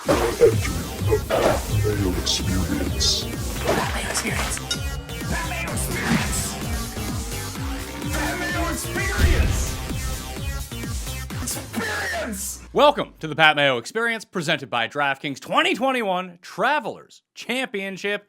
The Mayo Experience. Mayo Experience. Mayo Experience. Mayo Experience. Experience. Welcome to the Pat Mayo Experience, presented by DraftKings 2021 Travelers Championship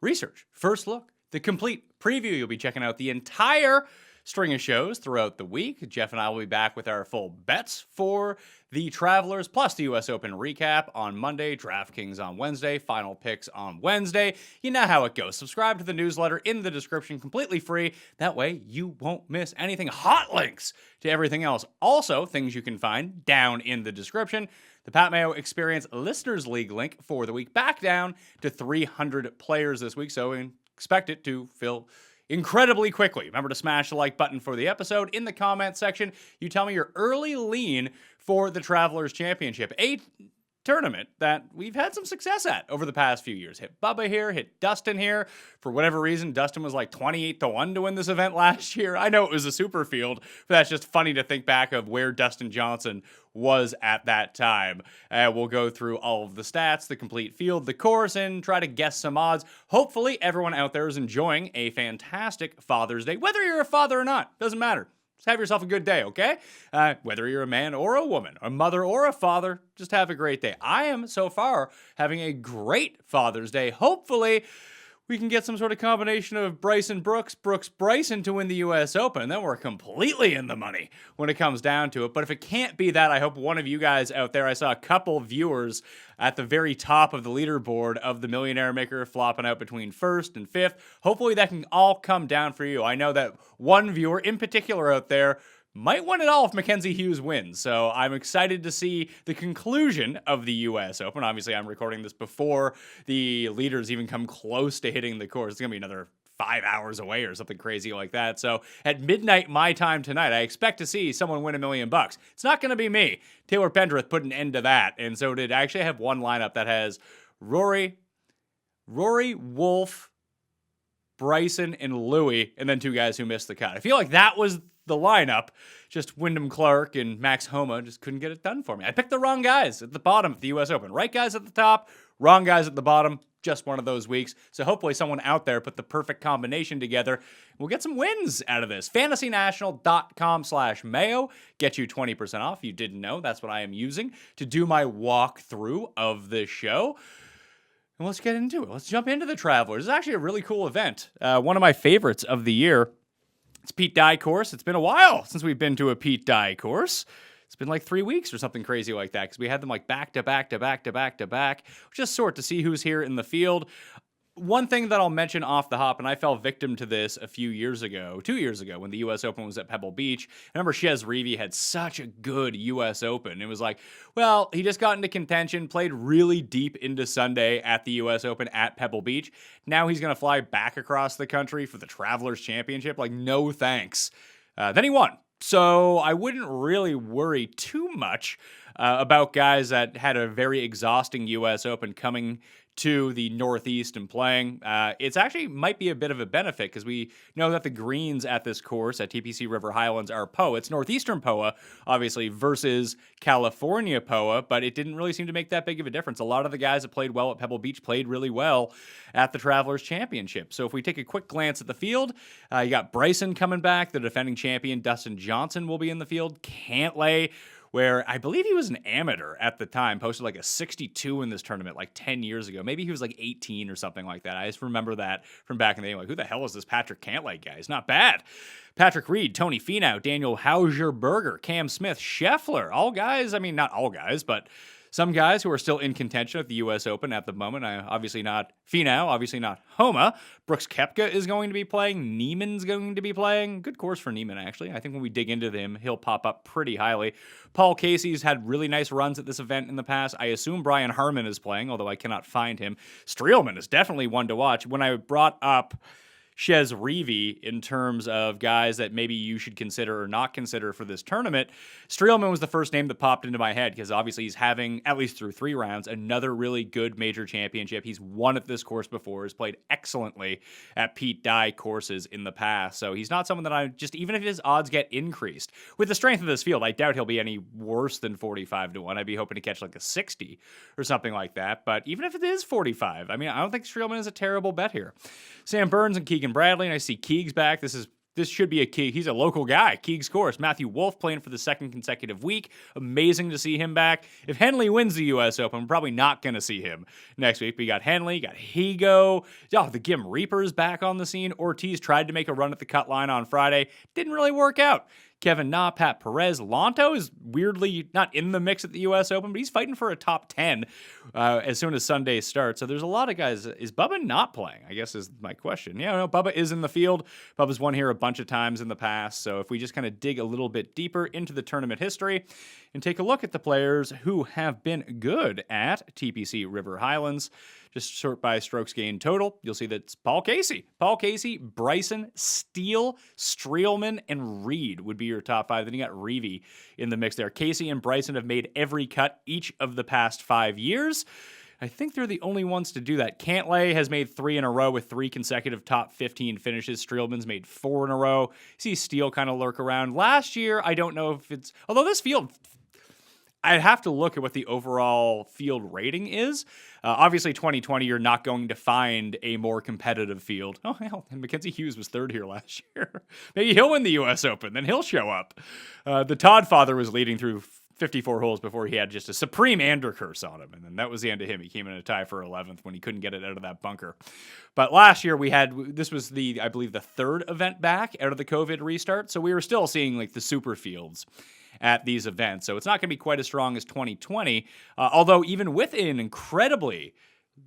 Research. First look, the complete preview. You'll be checking out the entire string of shows throughout the week. Jeff and I will be back with our full bets for the Travelers, plus the U.S. Open recap on Monday, DraftKings on Wednesday, final picks on Wednesday. You know how it goes. Subscribe to the newsletter in the description, completely free. That way you won't miss anything. Hot links to everything else. Also, things you can find down in the description. The Pat Mayo Experience Listeners League link for the week, back down to 300 players this week, so expect it to fill incredibly quickly. Remember to smash the like button for the episode. In the comment section, you tell me your early lean for the Travelers Championship, a tournament that we've had some success at over the past few years. Hit Bubba here, hit Dustin here. For whatever reason, Dustin was like 28-1 to win this event last year. I know it was a super field, but that's just funny to think back of where Dustin Johnson was at that time. We'll go through all of the stats, the complete field, the course, and try to guess some odds. Hopefully, everyone out there is enjoying a fantastic Father's Day. Whether you're a father or not, doesn't matter. Just have yourself a good day, okay? Whether you're a man or a woman, a mother or a father, just have a great day. I am, so far, having a great Father's Day. Hopefully, we can get some sort of combination of Bryson Brooks, Bryson to win the U.S. Open, and then we're completely in the money when it comes down to it. But if it can't be that, I hope one of you guys out there, I saw a couple viewers at the very top of the leaderboard of the Millionaire Maker flopping out between first and fifth. Hopefully that can all come down for you. I know that one viewer in particular out there might win it all if Mackenzie Hughes wins. So I'm excited to see the conclusion of the U.S. Open. Obviously, I'm recording this before the leaders even come close to hitting the course. It's going to be another 5 hours away or something crazy like that. So at midnight my time tonight, I expect to see someone win $1 million. It's not going to be me. Taylor Pendrith put an end to that. And so did I actually have one lineup that has Rory, Wolf, Bryson, and Louis, and then two guys who missed the cut. I feel like that was the lineup. Just Wyndham Clark and Max Homa just couldn't get it done for me. I picked the wrong guys at the bottom of the U.S. Open. Right guys at the top, wrong guys at the bottom. Just one of those weeks. So hopefully someone out there put the perfect combination together. We'll get some wins out of this. FantasyNational.com/Mayo. Get you 20% off. You didn't know. That's what I am using to do my walkthrough of this show. And let's get into it. Let's jump into the Travelers. It's actually a really cool event. One of my favorites of the year. It's Pete Dye course. It's been a while since we've been to a Pete Dye course. It's been like 3 weeks or something crazy like that because we had them like back to back to back to back to back. Just sort to see who's here in the field. One thing that I'll mention off the hop, and I fell victim to this a few years ago, 2 years ago, when the U.S. Open was at Pebble Beach. I remember Chez Reavie had such a good U.S. Open. It was like, well, he just got into contention, played really deep into Sunday at the U.S. Open at Pebble Beach. Now he's going to fly back across the country for the Travelers Championship. Like, no thanks. Then he won. So I wouldn't really worry too much about guys that had a very exhausting U.S. Open coming to the Northeast and playing. It's actually might be a bit of a benefit because we know that the greens at this course at TPC River Highlands are POA. It's Northeastern POA, obviously, versus California POA, but it didn't really seem to make that big of a difference. A lot of the guys that played well at Pebble Beach played really well at the Travelers Championship. So if we take a quick glance at the field, you got Bryson coming back. The defending champion, Dustin Johnson, will be in the field. Cantlay, where I believe he was an amateur at the time, posted like a 62 in this tournament like 10 years ago. Maybe he was like 18 or something like that. I just remember that from back in the day. Like, who the hell is this Patrick Cantlay guy? He's not bad. Patrick Reed, Tony Finau, Daniel Hauser-Berger, Cam Smith, Scheffler, all guys. I mean, not all guys, but some guys who are still in contention at the U.S. Open at the moment. Obviously not Finau, obviously not Homa. Brooks Koepka is going to be playing. Neiman's going to be playing. Good course for Neiman, actually. I think when we dig into him, he'll pop up pretty highly. Paul Casey's had really nice runs at this event in the past. I assume Brian Harman is playing, although I cannot find him. Streelman is definitely one to watch. When I brought up Chez Reavie in terms of guys that maybe you should consider or not consider for this tournament. Streelman was the first name that popped into my head because obviously he's having, at least through 3 rounds, another really good major championship. He's won at this course before, has played excellently at Pete Dye courses in the past. So he's not someone that I just, even if his odds get increased, with the strength of this field, I doubt he'll be any worse than 45 to 1. I'd be hoping to catch like a 60 or something like that. But even if it is 45, I mean, I don't think Streelman is a terrible bet here. Sam Burns and Keegan Bradley, and I see Keegs back. This should be a Keeg. He's a local guy. Keegs course. Matthew Wolff playing for the 2nd consecutive week. Amazing to see him back. If Henley wins the U.S. Open, we're probably not going to see him next week. We got Henley, got Higo. Oh, the Gim Reaper's back on the scene. Ortiz tried to make a run at the cut line on Friday. Didn't really work out. Kevin Na, Pat Perez. Lonto is weirdly not in the mix at the U.S. Open, but he's fighting for a top 10 as soon as Sunday starts. So there's a lot of guys. Is Bubba not playing? I guess is my question. Yeah, no, Bubba is in the field. Bubba's won here a bunch of times in the past. So if we just kind of dig a little bit deeper into the tournament history and take a look at the players who have been good at TPC River Highlands, just sort by strokes gained total, you'll see that it's Paul Casey. Paul Casey, Bryson, Steele, Streelman, and Reed would be your top 5. Then you got Reavie in the mix there. Casey and Bryson have made every cut each of the past 5 years. I think they're the only ones to do that. Cantlay has made 3 in a row with 3 consecutive top 15 finishes. Streelman's made 4 in a row. See Steele kind of lurk around. Last year, I don't know if it's... Although this field... I'd have to look at what the overall field rating is. Obviously, 2020, you're not going to find a more competitive field. Oh, hell, and Mackenzie Hughes was 3rd here last year. Maybe he'll win the U.S. Open, then he'll show up. The Todd father was leading through 54 holes before he had just a supreme Ander curse on him, and then that was the end of him. He came in a tie for 11th when he couldn't get it out of that bunker. But last year, this was I believe, the 3rd event back out of the COVID restart, so we were still seeing like the super fields at these events. So it's not going to be quite as strong as 2020, although even with an incredibly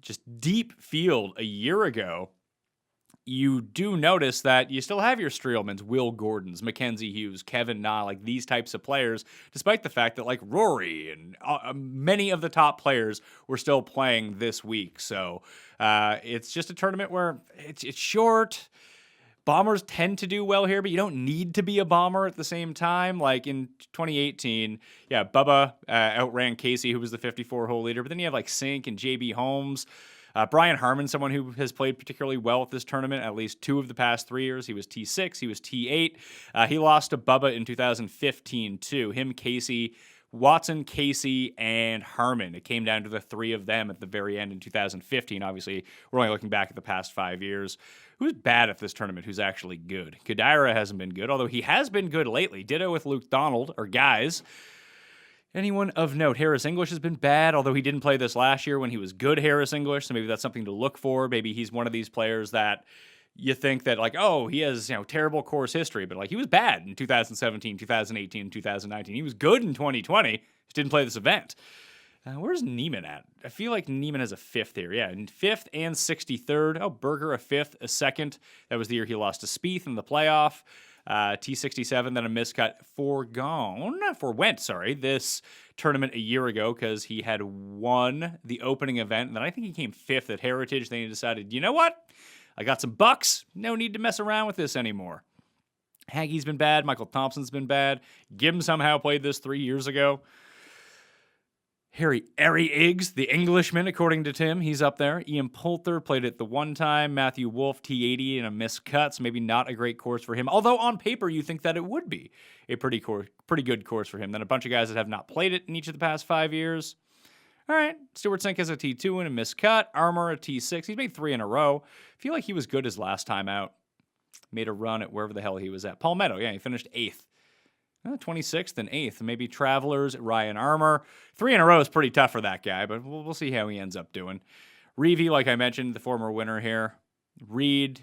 just deep field a year ago, you do notice that you still have your Streelmans, Will Gordons, Mackenzie Hughes, Kevin Na, like these types of players, despite the fact that like Rory and many of the top players were still playing this week. So it's just a tournament where it's short. Bombers tend to do well here, but you don't need to be a bomber at the same time. Like in 2018, yeah, Bubba outran Casey, who was the 54-hole leader. But then you have like Sink and JB Holmes. Brian Harmon, someone who has played particularly well at this tournament, at least 2 of the past 3 years. He was T6, he was T8. He lost to Bubba in 2015 too. Him, Casey, Watson, Casey, and Harmon. It came down to the 3 of them at the very end in 2015. Obviously, we're only looking back at the past 5 years. Who's bad at this tournament? Who's actually good? Kodaira hasn't been good, although he has been good lately. Ditto with Luke Donald, or guys. Anyone of note? Harris English has been bad, although he didn't play this last year when he was good Harris English, so maybe that's something to look for. Maybe he's one of these players that you think that, like, oh, he has, terrible course history, but, like, he was bad in 2017, 2018, 2019. He was good in 2020, just didn't play this event. Where's Neiman at? I feel like Neiman has a 5th here. Yeah, 5th and 63rd. Oh, Berger a 5th, a 2nd. That was the year he lost to Spieth in the playoff. T67, then a miscut for Wendt, this tournament a year ago because he had won the opening event. And then I think he came 5th at Heritage. Then he decided, you know what? I got some bucks. No need to mess around with this anymore. Haggie's been bad. Michael Thompson's been bad. Gibbs somehow played this 3 years ago. Harry Iggs, the Englishman, according to Tim, he's up there. Ian Poulter played it the one time. Matthew Wolff, T80 and a miscut, so maybe not a great course for him. Although on paper, you think that it would be a pretty good course for him. Then a bunch of guys that have not played it in each of the past 5 years. All right, Stuart Sink has a T2 and a miscut. Armour a T6. He's made 3 in a row. I feel like he was good his last time out. Made a run at wherever the hell he was at. Palmetto, yeah, he finished 8th. 26th and 8th. Maybe Travelers, Ryan Armour. 3 in a row is pretty tough for that guy, but we'll see how he ends up doing. Reavie, like I mentioned, the former winner here. Reed,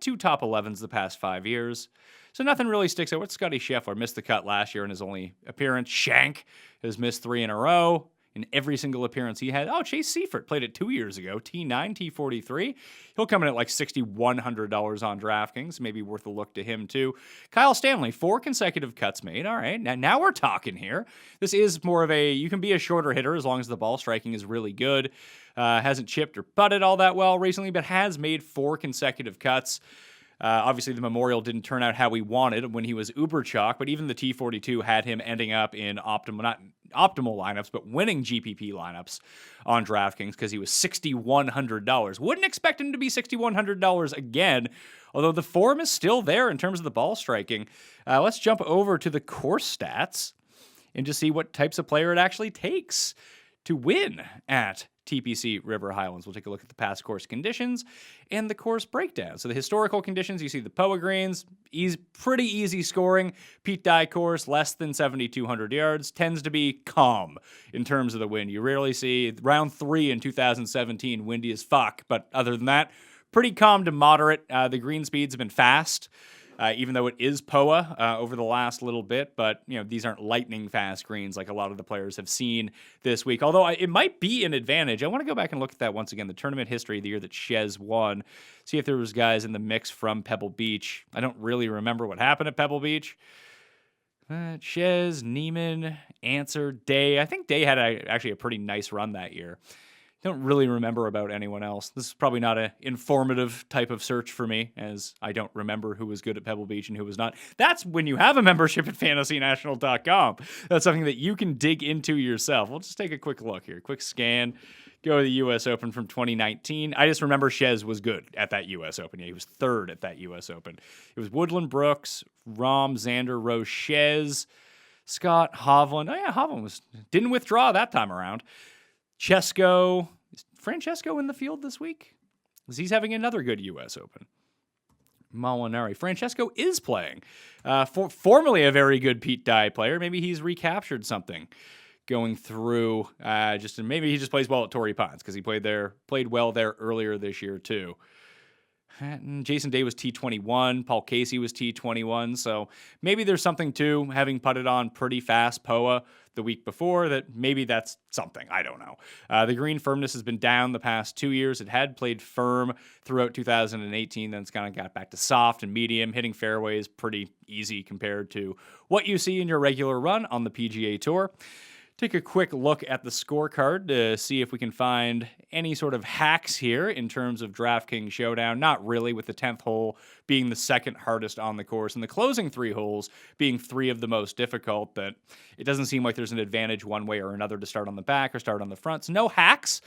2 top 11s the past 5 years. So nothing really sticks out. What's Scotty Scheffler? Missed the cut last year in his only appearance. Shank has missed 3 in a row. in every single appearance he had. Oh, Chase Seifert played it 2 years ago, T9, T43. He'll come in at like $6,100 on DraftKings. Maybe worth a look to him too. Kyle Stanley, 4 consecutive cuts made. All right, now we're talking here. This is more of you can be a shorter hitter as long as the ball striking is really good. Hasn't chipped or putted all that well recently, but has made 4 consecutive cuts. Obviously, the Memorial didn't turn out how we wanted when he was uber chalk, but even the T42 had him ending up in not optimal lineups, but winning GPP lineups on DraftKings because he was $6,100. Wouldn't expect him to be $6,100 again, although the form is still there in terms of the ball striking. Let's jump over to the course stats and just see what types of player it actually takes to win at TPC River Highlands. We'll take a look at the past course conditions and the course breakdown. So the historical conditions, you see the POA greens, pretty easy scoring. Pete Dye course, less than 7,200 yards, tends to be calm in terms of the wind. You rarely see round 3 in 2017, windy as fuck, but other than that, pretty calm to moderate. The green speeds have been fast. Even though it is POA over the last little bit, but these aren't lightning fast greens like a lot of the players have seen this week. Although it might be an advantage. I want to go back and look at that once again. The tournament history, the year that Shez won. See if there was guys in the mix from Pebble Beach. I don't really remember what happened at Pebble Beach. Shez, Neiman, Answer, Day. I think Day had actually a pretty nice run that year. Don't really remember about anyone else. This is probably not an informative type of search for me, as I don't remember who was good at Pebble Beach and who was not. That's when you have a membership at fantasynational.com. That's something that you can dig into yourself. We'll just take a quick look here. Quick scan. Go to the U.S. Open from 2019. I just remember Shez was good at that U.S. Open. Yeah, he was 3rd at that U.S. Open. It was Woodland Brooks, Rahm, Xander, Rose, Shez, Scott, Hovland. Oh, yeah, Hovland didn't withdraw that time around. Chesko. Is Francesco in the field this week? Because he's having another good U.S. Open. Molinari. Francesco is playing. Formerly a very good Pete Dye player. Maybe he's recaptured something going through. Maybe he just plays well at Torrey Pines because he played well there earlier this year too. Jason Day was T21. Paul Casey was T21. So maybe there's something to having putted on pretty fast POA the week before that maybe that's something. I don't know. The green firmness has been down the past 2 years. It had played firm throughout 2018. Then it's kind of got back to soft and medium. Hitting fairways pretty easy compared to what you see in your regular run on the PGA Tour. Take a quick look at the scorecard to see if we can find any sort of hacks here in terms of DraftKings Showdown. Not really, with the 10th hole being the second hardest on the course and the closing 3 holes being 3 of the most difficult. That it doesn't seem like there's an advantage one way or another to start on the back or start on the front. So no hacks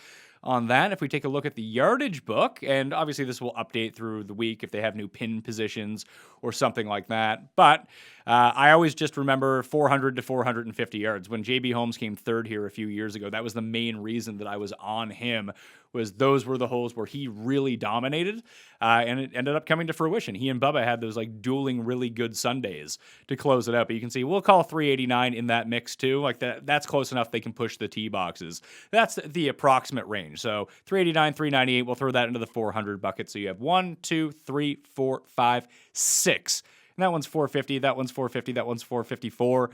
on that. If we take a look at the yardage book, and obviously this will update through the week if they have new pin positions or something like that. But I always just remember 400 to 450 yards. When JB Holmes came 3rd here a few years ago, that was the main reason that I was on him, was those were the holes where he really dominated, and it ended up coming to fruition. He and Bubba had those like dueling really good Sundays to close it out. But you can see we'll call 389 in that mix too. Like that's close enough they can push the tee boxes. That's the approximate range. So 389, 398, we'll throw that into the 400 bucket. So you have 1, 2, 3, 4, 5, 6. And that one's 450, that one's 450, that one's 454.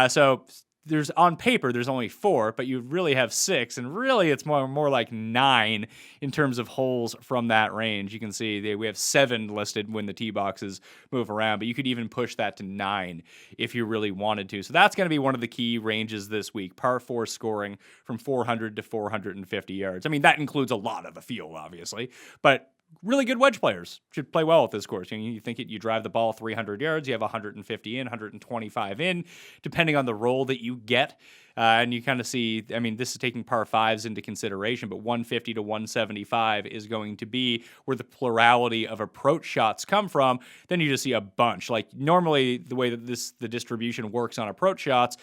So there's on paper, there's only 4, but you really have 6, and really it's more like 9 in terms of holes from that range. You can see we have 7 listed when the tee boxes move around, but you could even push that to 9 if you really wanted to. So that's going to be one of the key ranges this week, par 4 scoring from 400 to 450 yards. I mean, that includes a lot of the field, obviously, but really good wedge players should play well at this course. You think you drive the ball 300 yards, you have 150 in, 125 in, depending on the roll that you get. And you kind of see, I mean, this is taking par 5s into consideration, but 150 to 175 is going to be where the plurality of approach shots come from. Then you just see a bunch. Like normally the way that the distribution works on approach shots,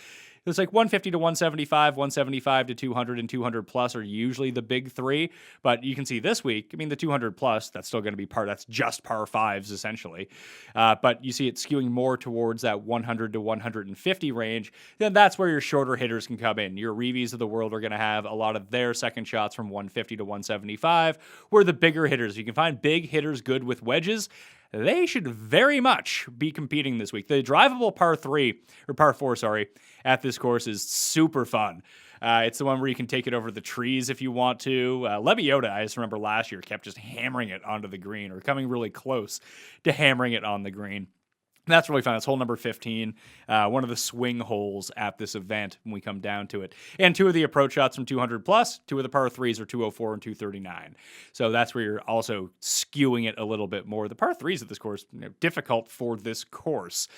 it's like 150 to 175, 175 to 200, and 200 plus are usually the big 3. But you can see this week, I mean, the 200 plus, that's still going to be that's just par 5s essentially. But you see it skewing more towards that 100 to 150 range. Then that's where your shorter hitters can come in. Your Reeves of the world are going to have a lot of their second shots from 150 to 175, where the bigger hitters, you can find big hitters good with wedges. they should very much be competing this week. The drivable par 4, at this course is super fun. It's the one where you can take it over the trees if you want to. Lebiota, I just remember last year, kept just hammering it onto the green or coming really close to hammering it on the green. That's really fun. It's hole number 15, one of the swing holes at this event when we come down to it. And 2 of the approach shots from 200 plus, 2 of the par 3s are 204 and 239. So that's where you're also skewing it a little bit more. The par 3s at this course, difficult for this course,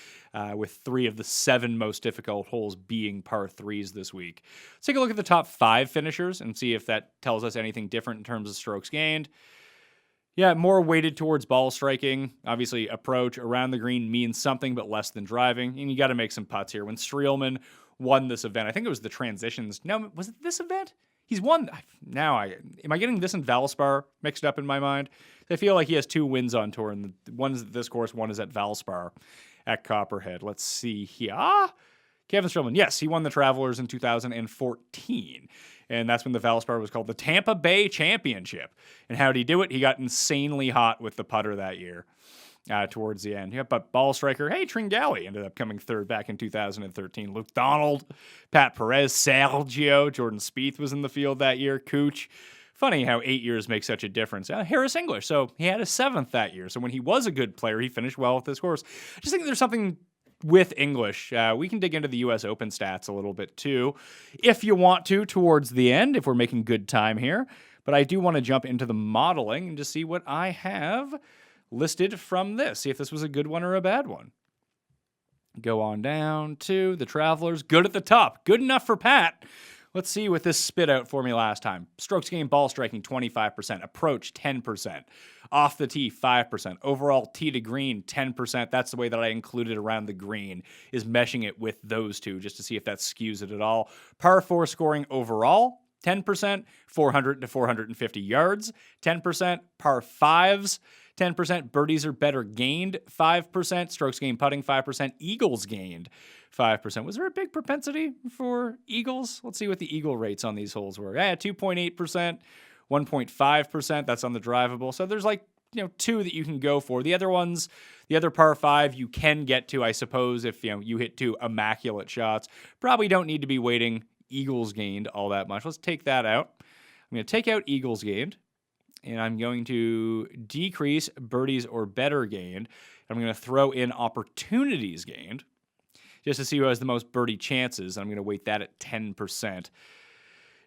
with 3 of the 7 most difficult holes being par 3s this week. Let's take a look at the top 5 finishers and see if that tells us anything different in terms of strokes gained. Yeah, more weighted towards ball striking. Obviously, approach around the green means something, but less than driving. And you got to make some putts here. When Streelman won this event, I think it was the transitions. No, was it this event? He's won. Now, am I getting this and Valspar mixed up in my mind? I feel like he has 2 wins on tour, and one is at this course, one is at Valspar at Copperhead. Let's see here. Kevin Streelman. Yes, he won the Travelers in 2014. And that's when the Valspar was called the Tampa Bay Championship. And how did he do it? He got insanely hot with the putter that year towards the end. Yeah, but ball striker, hey, Tringali ended up coming 3rd back in 2013. Luke Donald, Pat Perez, Sergio, Jordan Spieth was in the field that year. Cooch. Funny how 8 years make such a difference. Harris English, so he had a 7th that year. So when he was a good player, he finished well with this course. I just think there's something with English. We can dig into the U.S. Open stats a little bit too, if you want to, towards the end, if we're making good time here. But I do want to jump into the modeling and just see what I have listed from this. See if this was a good one or a bad one. Go on down to the Travelers. Good at the top. Good enough for Pat. Let's see what this spit out for me last time. Strokes gained, ball striking, 25%. Approach, 10%. Off the tee, 5%. Overall, tee to green, 10%. That's the way that I included around the green, is meshing it with those 2 just to see if that skews it at all. Par 4 scoring overall, 10%. 400 to 450 yards, 10%. Par 5s, 10%. Birdies or better gained, 5%. Strokes gained putting, 5%. Eagles gained, 5%. Was there a big propensity for eagles? Let's see what the eagle rates on these holes were. 2.8%, 1.5%. That's on the drivable. So there's 2 that you can go for. The other ones, the other par 5 you can get to, I suppose, if you hit 2 immaculate shots. Probably don't need to be weighting eagles gained all that much. Let's take that out. I'm going to take out eagles gained, and I'm going to decrease birdies or better gained. I'm going to throw in opportunities gained just to see who has the most birdie chances. I'm going to weight that at 10%.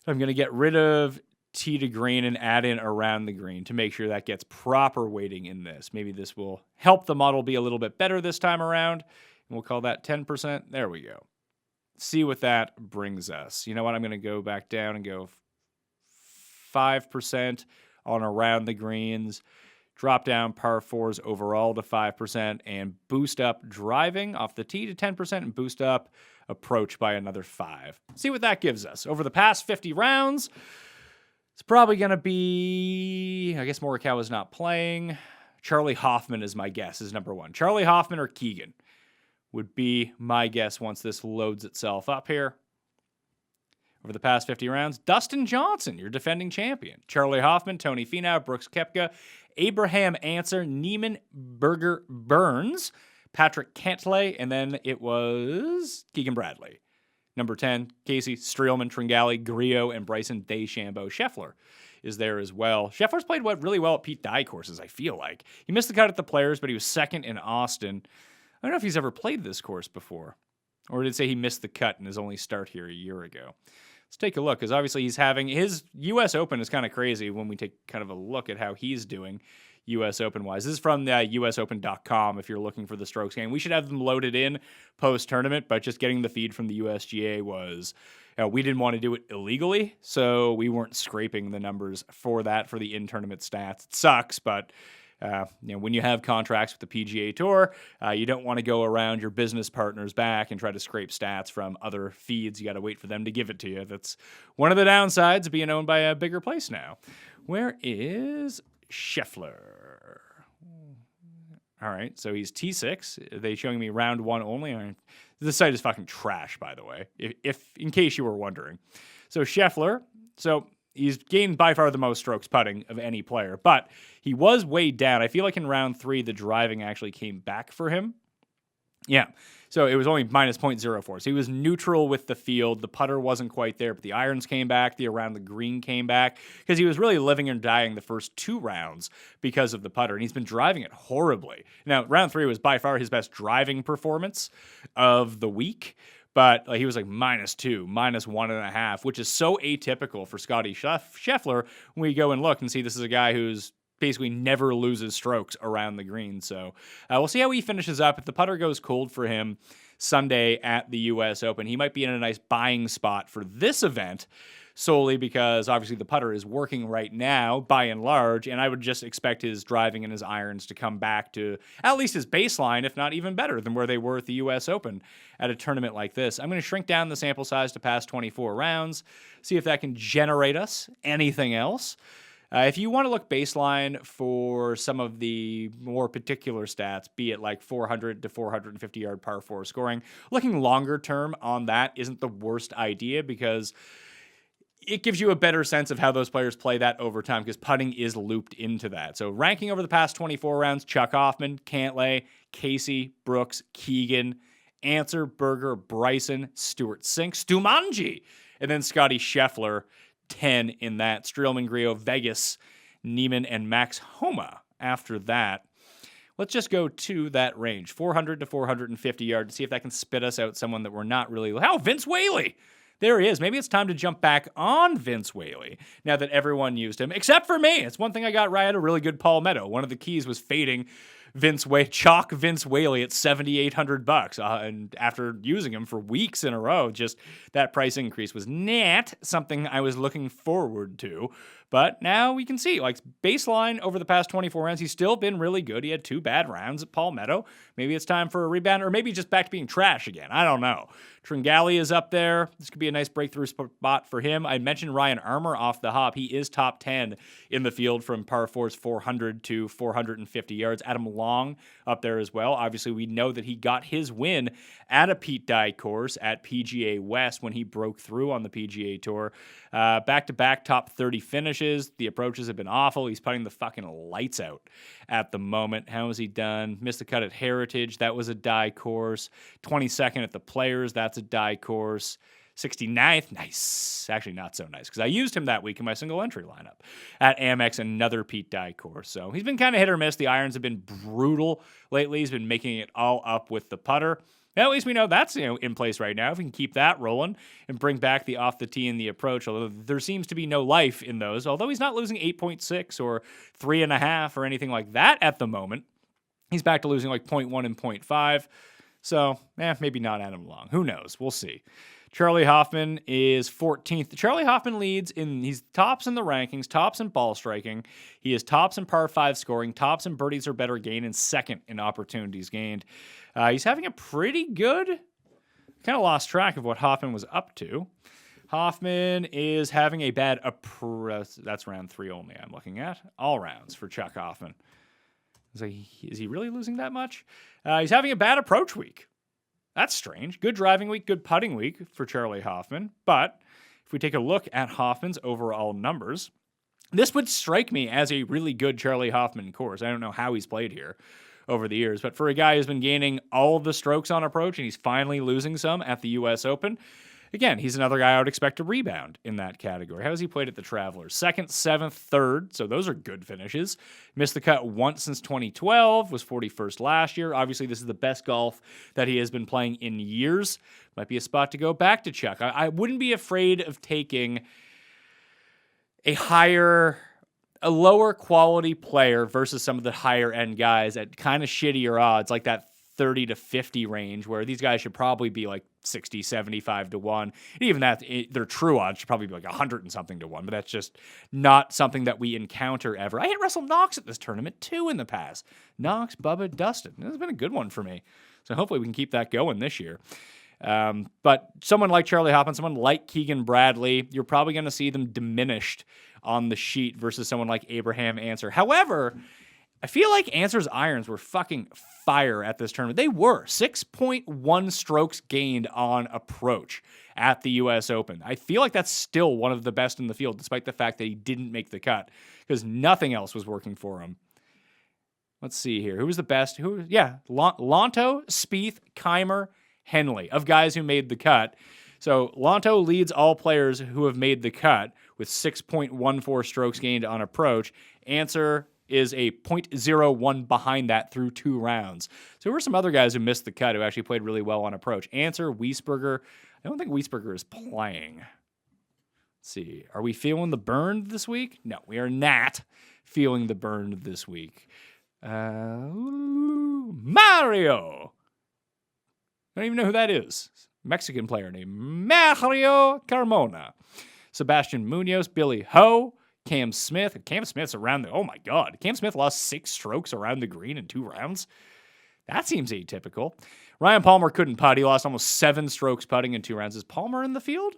I'm going to get rid of tee to green and add in around the green to make sure that gets proper weighting in this. Maybe this will help the model be a little bit better this time around. And we'll call that 10%. There we go. See what that brings us. You know what? I'm going to go back down and go 5% on around the greens. Drop down par 4s overall to 5% and boost up driving off the tee to 10% and boost up approach by another 5. See what that gives us. Over the past 50 rounds, it's probably going to be, I guess Morikawa's not playing. Charlie Hoffman is my guess, is number 1. Charlie Hoffman or Keegan would be my guess once this loads itself up here. Over the past 50 rounds, Dustin Johnson, your defending champion. Charlie Hoffman, Tony Finau, Brooks Koepka, Abraham Ancer, Neiman Berger Burns, Patrick Cantlay, and then it was Keegan Bradley. Number 10, Casey, Streelman, Tringali, Grillo, and Bryson DeChambeau. Scheffler is there as well. Scheffler's played really well at Pete Dye courses, I feel like. He missed the cut at the Players, but he was 2nd in Austin. I don't know if he's ever played this course before. Or did it say he missed the cut in his only start here a year ago? Let's take a look, because obviously he's having his U.S. Open is kind of crazy when we take kind of a look at how he's doing U.S. Open-wise. This is from the usopen.com if you're looking for the strokes game. We should have them loaded in post-tournament, but just getting the feed from the USGA was, we didn't want to do it illegally, so we weren't scraping the numbers for that for the in-tournament stats. It sucks, but when you have contracts with the PGA Tour, you don't want to go around your business partner's back and try to scrape stats from other feeds. You got to wait for them to give it to you. That's one of the downsides of being owned by a bigger place now. Where is Scheffler? All right, so he's T6. Are they showing me round 1 only? All right. This site is fucking trash, by the way, if in case you were wondering. So Scheffler, He's gained by far the most strokes putting of any player, but he was weighed down. I feel like in round 3, the driving actually came back for him. Yeah, so it was only minus 0.04. So he was neutral with the field. The putter wasn't quite there, but the irons came back. The around the green came back because he was really living and dying the first 2 rounds because of the putter, and he's been driving it horribly. Now, round 3 was by far his best driving performance of the week, but he was like -2, -1.5, which is so atypical for Scotty Scheffler when we go and look and see this is a guy who's basically never loses strokes around the green. So we'll see how he finishes up. If the putter goes cold for him Sunday at the U.S. Open, he might be in a nice buying spot for this event, solely because obviously the putter is working right now by and large, and I would just expect his driving and his irons to come back to at least his baseline, if not even better than where they were at the U.S. Open at a tournament like this. I'm going to shrink down the sample size to past 24 rounds, see if that can generate us anything else. If you want to look baseline for some of the more particular stats, be it like 400 to 450 yard par 4 scoring, looking longer term on that isn't the worst idea because it gives you a better sense of how those players play that over time because putting is looped into that. So ranking over the past 24 rounds, Chuck Hoffman, Cantlay, Casey, Brooks, Keegan, Answer, Berger, Bryson, Stewart Cink, Stumanji, and then Scotty Scheffler, 10 in that. Streelman, Griot, Vegas, Neiman, and Max Homa after that. Let's just go to that range, 400 to 450 yards, to see if that can spit us out someone that we're not really... Vince Whaley! There he is. Maybe it's time to jump back on Vince Whaley now that everyone used him, except for me. It's one thing I got right at a really good Palmetto. One of the keys was fading Vince Whaley at $7,800, and after using him for weeks in a row, just that price increase was not something I was looking forward to. But now we can see, like, baseline over the past 24 rounds, he's still been really good. He had 2 bad rounds at Palmetto. Maybe it's time for a rebound, or maybe just back to being trash again. I don't know. Tringali is up there. This could be a nice breakthrough spot for him. I mentioned Ryan Armour off the hop. He is top 10 in the field from par 4's 400 to 450 yards. Adam Long up there as well. Obviously, we know that he got his win at a Pete Dye course at PGA West when he broke through on the PGA Tour. Back-to-back top 30 finishes. The approaches have been awful. He's putting the fucking lights out at the moment. How has he done? Missed the cut at Heritage. That was a Dye course. 22nd at the Players. That's a Dye course. 69th. Nice. Actually, not so nice because I used him that week in my single entry lineup. At Amex, another Pete Dye course. So he's been kind of hit or miss. The irons have been brutal lately. He's been making it all up with the putter. At least we know that's in place right now. If we can keep that rolling and bring back the off the tee and the approach, although there seems to be no life in those, although he's not losing 8.6 or 3.5 or anything like that at the moment. He's back to losing like 0.1 and 0.5. So, maybe not Adam Long. Who knows? We'll see. Charlie Hoffman is 14th. Charlie Hoffman leads he's tops in the rankings, tops in ball striking. He is tops in par 5 scoring, tops in birdies or better gain, and second in opportunities gained. He's having a pretty good, kind of lost track of what Hoffman was up to. Hoffman is having a bad, that's round 3 only I'm looking at. All rounds for Chuck Hoffman. Is he really losing that much? He's having a bad approach week. That's strange. Good driving week, good putting week for Charlie Hoffman. But if we take a look at Hoffman's overall numbers, this would strike me as a really good Charlie Hoffman course. I don't know how he's played here over the years, but for a guy who's been gaining all of the strokes on approach and he's finally losing some at the U.S. Open, again, he's another guy I would expect to rebound in that category. How has he played at the Travelers? 2nd, 7th, 3rd, so those are good finishes. Missed the cut once since 2012, was 41st last year. Obviously, this is the best golf that he has been playing in years. Might be a spot to go back to Chuck. I wouldn't be afraid of taking a lower quality player versus some of the higher end guys at kind of shittier odds, like that 30 to 50 range, where these guys should probably be like 60, 75 to 1. And even that, their true odds should probably be like 100 and something to 1, but that's just not something that we encounter ever. I hit Russell Knox at this tournament too in the past. Knox, Bubba, Dustin. This has been a good one for me. So hopefully we can keep that going this year. But someone like Charlie Hoffman, someone like Keegan Bradley, you're probably going to see them diminished on the sheet versus someone like Abraham Answer. However, I feel like Answer's irons were fucking fire at this tournament. They were 6.1 strokes gained on approach at the U.S. Open. I feel like that's still one of the best in the field, despite the fact that he didn't make the cut because nothing else was working for him. Let's see here. Who was the best? Lonto, Spieth, Keimer, Henley, of guys who made the cut. So Lonto leads all players who have made the cut with 6.14 strokes gained on approach. Answer is a 0.01 behind that through 2 rounds. So there were some other guys who missed the cut who actually played really well on approach. Answer, Wiesberger. I don't think Wiesberger is playing. Let's see. Are we feeling the burn this week? No, we are not feeling the burn this week. Mario. I don't even know who that is. Mexican player named Mario Carmona. Sebastian Munoz, Billy Ho, Cam Smith. Cam Smith's around oh my God. Cam Smith lost 6 strokes around the green in 2 rounds. That seems atypical. Ryan Palmer couldn't putt. He lost almost 7 strokes putting in 2 rounds. Is Palmer in the field?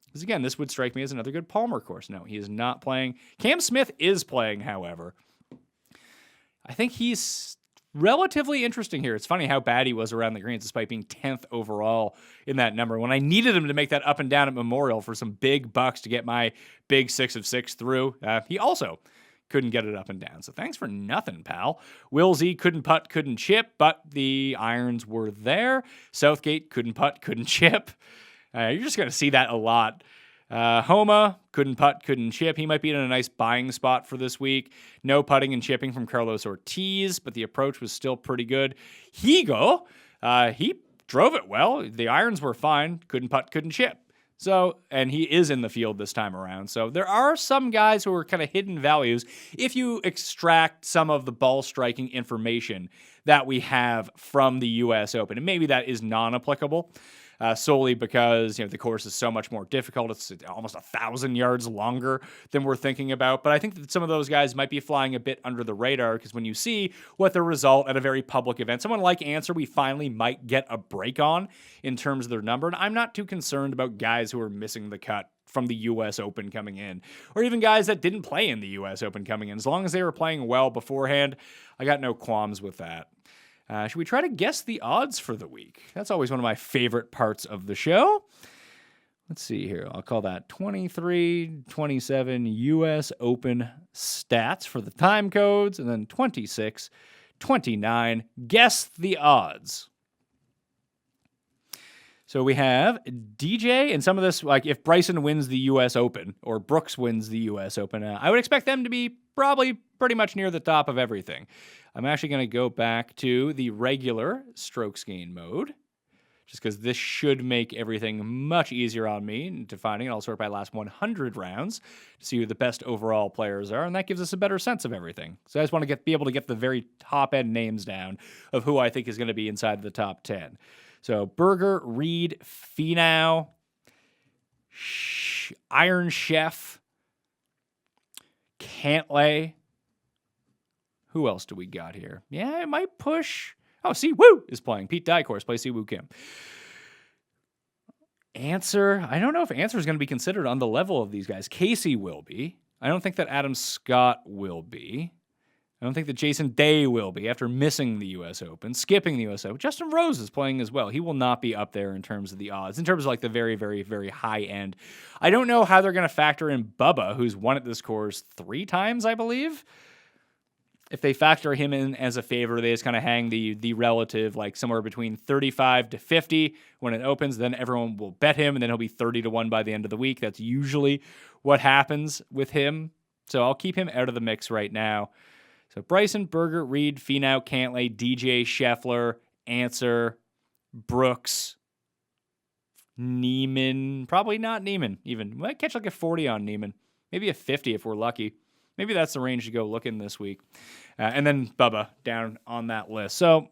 Because again, this would strike me as another good Palmer course. No, he is not playing. Cam Smith is playing, however. I think he's relatively interesting here. It's funny how bad he was around the greens despite being 10th overall in that number. When I needed him to make that up and down at Memorial for some big bucks to get my big 6 of 6 through, he also couldn't get it up and down. So thanks for nothing, pal. Will Z couldn't putt, couldn't chip, but the irons were there. Southgate couldn't putt, couldn't chip. You're just going to see that a lot. Homa couldn't putt, couldn't chip. He might be in a nice buying spot for this week. No putting and chipping from Carlos Ortiz, but the approach was still pretty good. Higo, he drove it well. The irons were fine. Couldn't putt, couldn't chip. So, and he is in the field this time around. So there are some guys who are kind of hidden values if you extract some of the ball striking information that we have from the U.S. Open. And maybe that is non-applicable. Solely because the course is so much more difficult. It's almost 1,000 yards longer than we're thinking about. But I think that some of those guys might be flying a bit under the radar because when you see what the result at a very public event, someone like Answer, we finally might get a break on in terms of their number. And I'm not too concerned about guys who are missing the cut from the U.S. Open coming in, or even guys that didn't play in the U.S. Open coming in. As long as they were playing well beforehand, I got no qualms with that. Should we try to guess the odds for the week? That's always one of my favorite parts of the show. Let's see here. I'll call that 23-27 U.S. Open stats for the time codes, and then 26-29 guess the odds. So we have DJ, and some of this, like if Bryson wins the U.S. Open or Brooks wins the U.S. Open, I would expect them to be probably pretty much near the top of everything. I'm actually going to go back to the regular strokes gain mode, just because this should make everything much easier on me in defining it. I'll sort by last 100 rounds to see who the best overall players are, and that gives us a better sense of everything. So I just want to be able to get the very top-end names down of who I think is going to be inside the top 10. So Berger, Reed, Finau, Iron Chef, Cantlay. Who else do we got here? Yeah, it might push. Oh, Siwoo is playing. Pete Dycourse plays Siwoo Kim. Answer. I don't know if Answer is going to be considered on the level of these guys. Casey will be. I don't think that Adam Scott will be. I don't think that Jason Day will be after missing the U.S. Open, skipping the U.S. Open. Justin Rose is playing as well. He will not be up there in terms of the odds, in terms of like the very, very, very high end. I don't know how they're going to factor in Bubba, who's won at this course 3 times, I believe. If they factor him in as a favor, they just kind of hang the relative, like somewhere between 35 to 50 when it opens. Then everyone will bet him, and then he'll be 30 to 1 by the end of the week. That's usually what happens with him. So I'll keep him out of the mix right now. So Bryson, Berger, Reed, Finau, Cantlay, DJ, Scheffler, Answer, Brooks, Neiman. Probably not Neiman even. Might catch like a 40 on Neiman. Maybe a 50 if we're lucky. Maybe that's the range to go look in this week. And then Bubba down on that list. So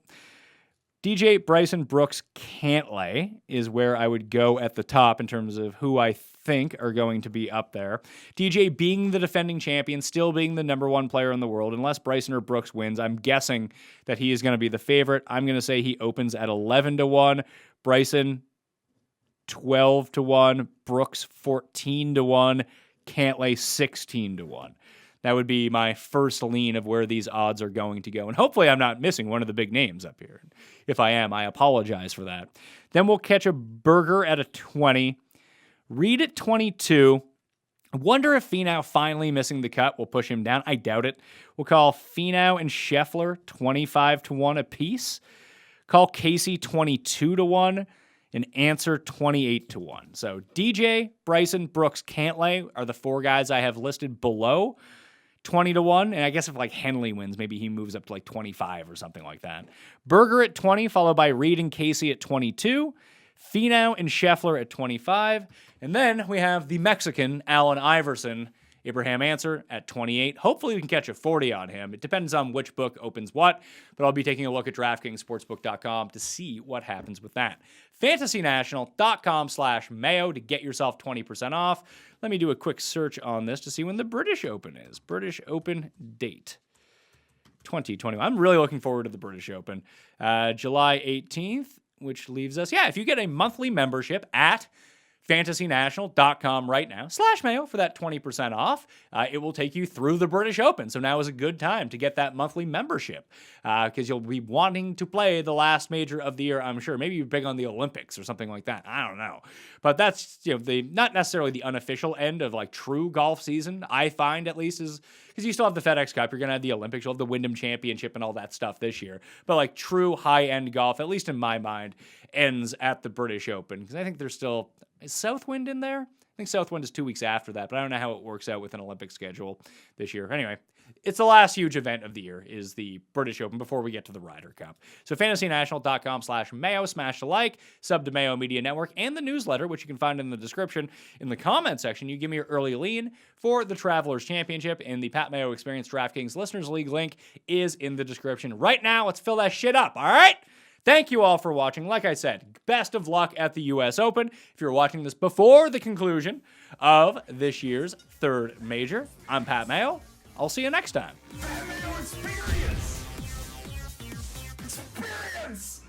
DJ, Bryson, Brooks, Cantlay is where I would go at the top in terms of who I think are going to be up there. DJ being the defending champion, still being the number 1 player in the world, unless Bryson or Brooks wins, I'm guessing that he is going to be the favorite. I'm going to say he opens at 11 to 1. Bryson, 12 to 1. Brooks, 14 to 1. Cantlay, 16 to 1. That would be my first lean of where these odds are going to go. And hopefully I'm not missing one of the big names up here. If I am, I apologize for that. Then we'll catch a Burger at a 20. Reed at 22. I wonder if Finau finally missing the cut will push him down. I doubt it. We'll call Finau and Scheffler 25-1 apiece. Call Casey 22-1 and Answer 28-1. So DJ, Bryson, Brooks, Cantlay are the four guys I have listed below 20-1. And I guess if like Henley wins, maybe he moves up to like 25 or something like that. Berger at 20, followed by Reed and Casey at 22. Finau and Scheffler at 25. And then we have the Mexican, Allen Iverson, Abraham Answer at 28. Hopefully we can catch a 40 on him. It depends on which book opens what, but I'll be taking a look at DraftKingsSportsbook.com to see what happens with that. FantasyNational.com/Mayo to get yourself 20% off. Let me do a quick search on this to see when the British Open is. British Open date. 2021. I'm really looking forward to the British Open. July 18th. Which leaves us, if you get a monthly membership at FantasyNational.com right now, /Mayo for that 20% off, it will take you through the British Open. So now is a good time to get that monthly membership because you'll be wanting to play the last major of the year, I'm sure. Maybe you're big on the Olympics or something like that. I don't know. But that's the not necessarily the unofficial end of like true golf season, I find at least, is because you still have the FedEx Cup, you're going to have the Olympics, you'll have the Wyndham Championship and all that stuff this year. But like true high-end golf, at least in my mind, ends at the British Open because I think there's still... Is Southwind in there? I think Southwind is 2 weeks after that, but I don't know how it works out with an Olympic schedule this year. Anyway, it's the last huge event of the year is the British Open before we get to the Ryder Cup. So FantasyNational.com/Mayo, smash the like, sub to Mayo Media Network, and the newsletter, which you can find in the description. In the comment section, you give me your early lean for the Travelers Championship, and the Pat Mayo Experience DraftKings Listeners League link is in the description. Right now, let's fill that shit up, all right? Thank you all for watching. Like I said, best of luck at the U.S. Open. If you're watching this before the conclusion of this year's third major, I'm Pat Mayo. I'll see you next time. Pat Mayo Experience! Experience!